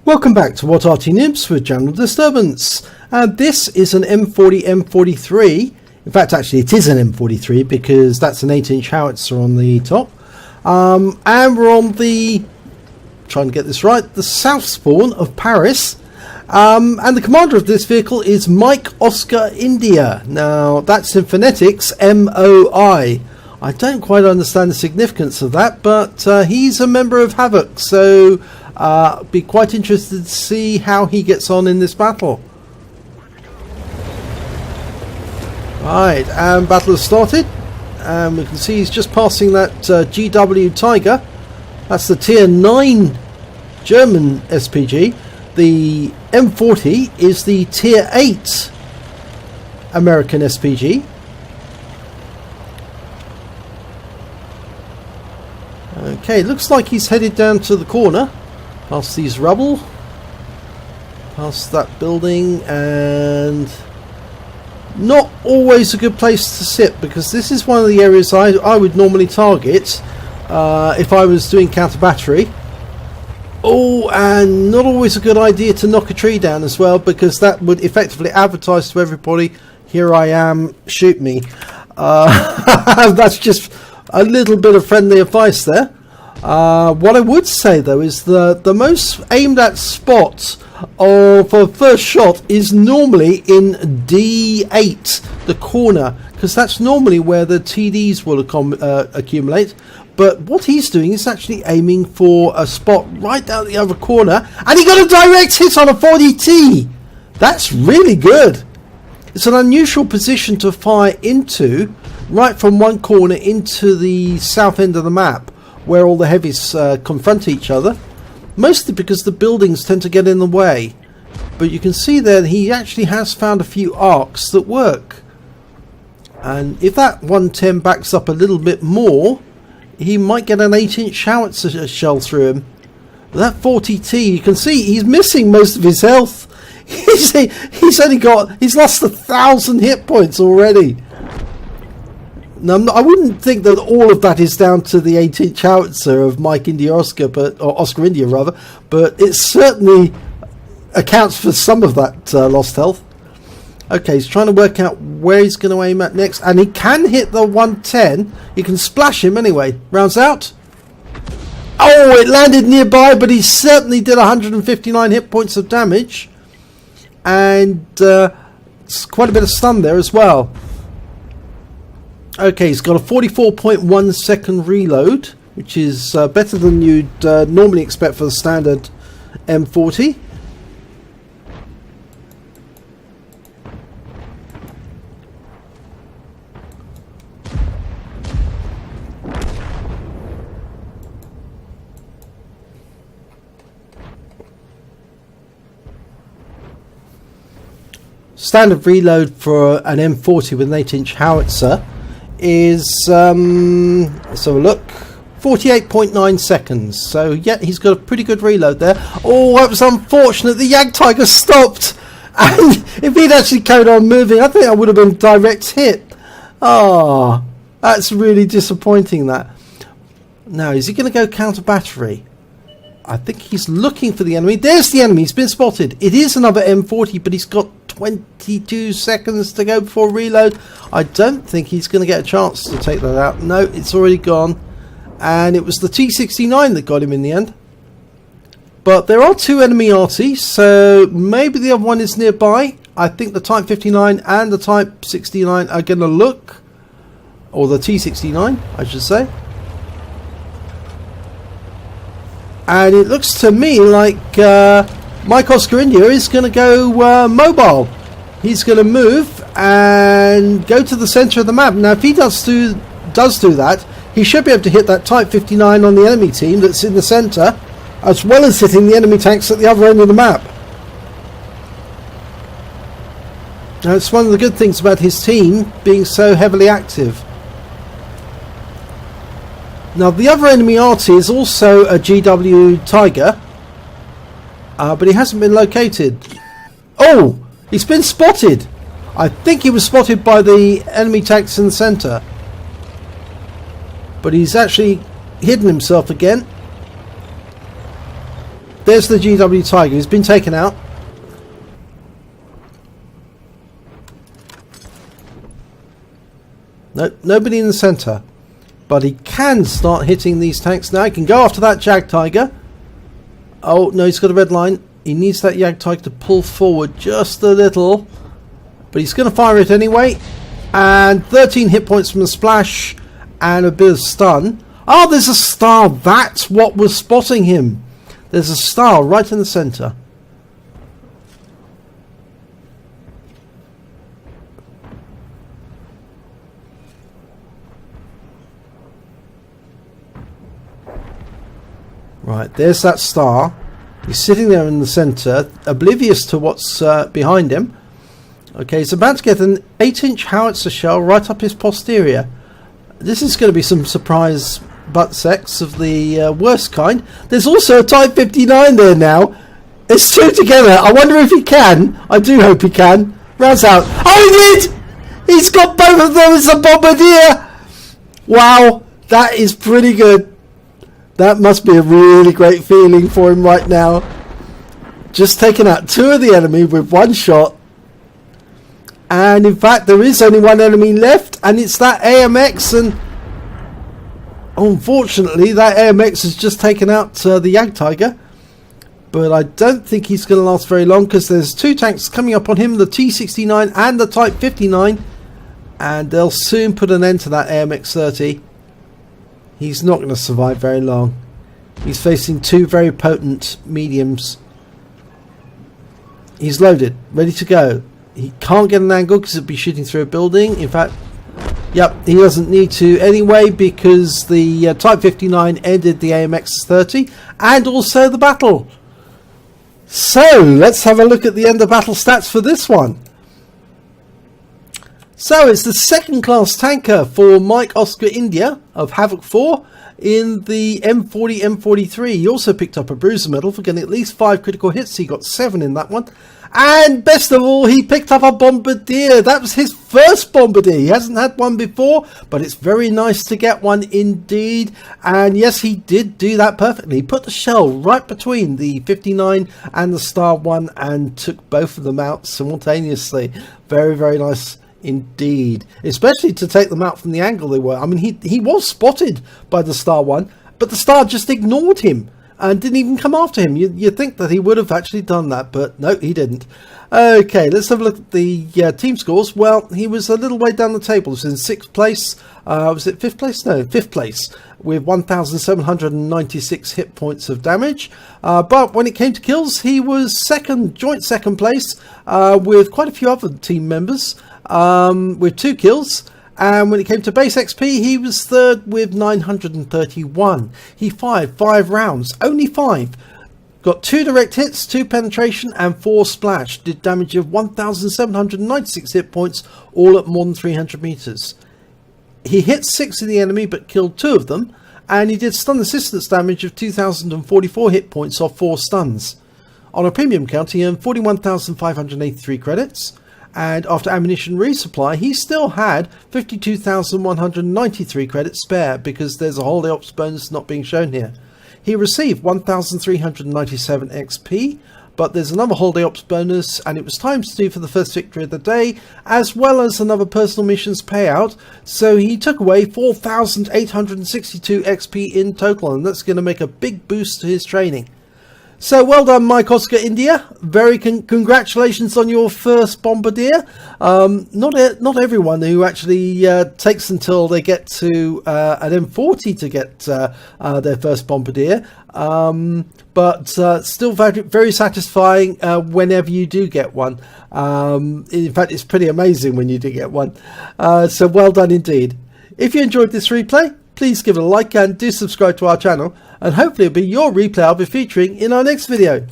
Welcome back to What Arty Noobs with General Disturbance. This is an M40 M43. In fact, actually it is an M43 because that's an 8-inch howitzer on the top. And we're on the, trying to get this right, the south spawn of Paris. And the commander of this vehicle is Mike Oscar India. Now that's in phonetics MOI. I don't quite understand the significance of that, but he's a member of Havoc, so be quite interested to see how he gets on in this battle. Right, and battle has started, and we can see he's just passing that GW Tiger. That's the tier 9 German SPG. The M40 is the tier 8 American SPG. Okay, looks like he's headed down to the corner, past these rubble, past that building, and not always a good place to sit because this is one of the areas I would normally target if I was doing counter battery. Oh, and not always a good idea to knock a tree down as well, because that would effectively advertise to everybody, here I am, shoot me. That's just a little bit of friendly advice there. What I would say though is the most aimed at spot for the first shot is normally in D8, the corner, because that's normally where the TDs will accumulate. But what he's doing is actually aiming for a spot right down the other corner, and he got a direct hit on a 40T. That's really good. It's an unusual position to fire into, right from one corner into the south end of the map, where all the heavies confront each other, mostly because the buildings tend to get in the way. But you can see there he actually has found a few arcs that work, and if that 110 backs up a little bit more, he might get an 8-inch howitzer shell through him. That 40T, you can see he's missing most of his health. He's lost 1,000 hit points already. Now, I wouldn't think that all of that is down to the 8-inch howitzer of Mike India Oscar, or Oscar India rather, but it certainly accounts for some of that lost health. Okay, he's trying to work out where he's going to aim at next, and he can hit the 110. You can splash him anyway. Rounds out. Oh, it landed nearby, but he certainly did 159 hit points of damage, and quite a bit of stun there as well. Okay, he's got a 44.1 second reload, which is better than you'd normally expect for the standard M40. Standard reload for an M40 with an 8-inch howitzer is, let's have a look, 48.9 seconds. So yeah, he's got a pretty good reload there. Oh, that was unfortunate. The Jag Tiger stopped, and if he'd actually carried on moving, I think I would have been direct hit. Ah, that's really disappointing. That. Now, is he going to go counter battery? I think he's looking for the enemy. There's the enemy. He's been spotted. It is another M40, but he's got 22 seconds to go before reload. I don't think he's going to get a chance to take that out. No, it's already gone. And it was the T69 that got him in the end. But there are two enemy Arty, so maybe the other one is nearby. I think the Type 59 and the Type 69 are going to look. Or the T69, I should say. And it looks to me like Mike Oscar India is going to go mobile. He's going to move and go to the centre of the map. Now, if he does do that, he should be able to hit that Type 59 on the enemy team that's in the centre, as well as hitting the enemy tanks at the other end of the map. Now, it's one of the good things about his team being so heavily active. Now, the other enemy Arty is also a GW Tiger, but he hasn't been located. Oh, he's been spotted. I think he was spotted by the enemy tanks in the centre, but he's actually hidden himself again. there's the GW Tiger. He's been taken out. No, nobody in the centre. But he can start hitting these tanks now. He can go after that Jag Tiger. Oh, no, he's got a red line. He needs that Jag Tiger to pull forward just a little. But he's going to fire it anyway. And 13 hit points from the splash. And a bit of stun. Oh, there's a star. That's what was spotting him. There's a star right in the centre. Right, there's that star. He's sitting there in the centre, oblivious to what's behind him. Okay, he's about to get an 8-inch howitzer shell right up his posterior. This is going to be some surprise butt sex of the worst kind. There's also a Type 59 there now. It's two together. I wonder if he can. I do hope he can. Rounds out. Oh, he did! He's got both of them. It's a Bombardier. Wow, that is pretty good. That must be a really great feeling for him right now. Just taking out two of the enemy with one shot. And in fact, there is only one enemy left, and it's that AMX. And unfortunately, that AMX has just taken out the Jag Tiger. But I don't think he's going to last very long, because there's two tanks coming up on him, the T69 and the Type 59. And they'll soon put an end to that AMX 30. He's not going to survive very long. He's facing two very potent mediums. He's loaded, ready to go. He can't get an angle because he'll be shooting through a building. In fact, yep, he doesn't need to anyway, because the Type 59 ended the AMX 30 and also the battle. So let's have a look at the end of battle stats for this one. So it's the second class tanker for Mike Oscar India of Havoc 4 in the M40 M43. He also picked up a bruiser medal for getting at least 5 critical hits. He got 7 in that one. And best of all, he picked up a Bombardier. That was his first Bombardier. He hasn't had one before, but it's very nice to get one indeed. And yes, he did do that perfectly. He put the shell right between the 59 and the Star 1 and took both of them out simultaneously. Very, very nice indeed, especially to take them out from the angle they were. I mean, he was spotted by the Star 1, but the Star just ignored him and didn't even come after him. You'd think that he would have actually done that, but no, he didn't. Okay, let's have a look at the team scores. Well, he was a little way down the table. He was in 6th place. Was it 5th place? No, 5th place with 1,796 hit points of damage. But when it came to kills, he was joint second place with quite a few other team members. With 2 kills, and when it came to base XP, he was 3rd with 931. He fired 5 rounds, only 5. Got 2 direct hits, 2 penetration, and 4 splash. Did damage of 1,796 hit points, all at more than 300 meters. He hit 6 of the enemy, but killed 2 of them, and he did stun assistance damage of 2,044 hit points off 4 stuns. On a premium count, he earned 41,583 credits. And after ammunition resupply, he still had 52,193 credits spare, because there's a holiday ops bonus not being shown here. He received 1,397 XP, but there's another holiday ops bonus, and it was ×2 for the first victory of the day, as well as another personal missions payout. So he took away 4,862 XP in total, and that's going to make a big boost to his training. So well done, Mike Oscar India. Very congratulations on your first Bombardier. Not everyone who actually takes until they get to an M40 to get their first Bombardier. But still very satisfying whenever you do get one. In fact, it's pretty amazing when you do get one. So well done indeed. If you enjoyed this replay, please give it a like and do subscribe to our channel, and hopefully it'll be your replay I'll be featuring in our next video.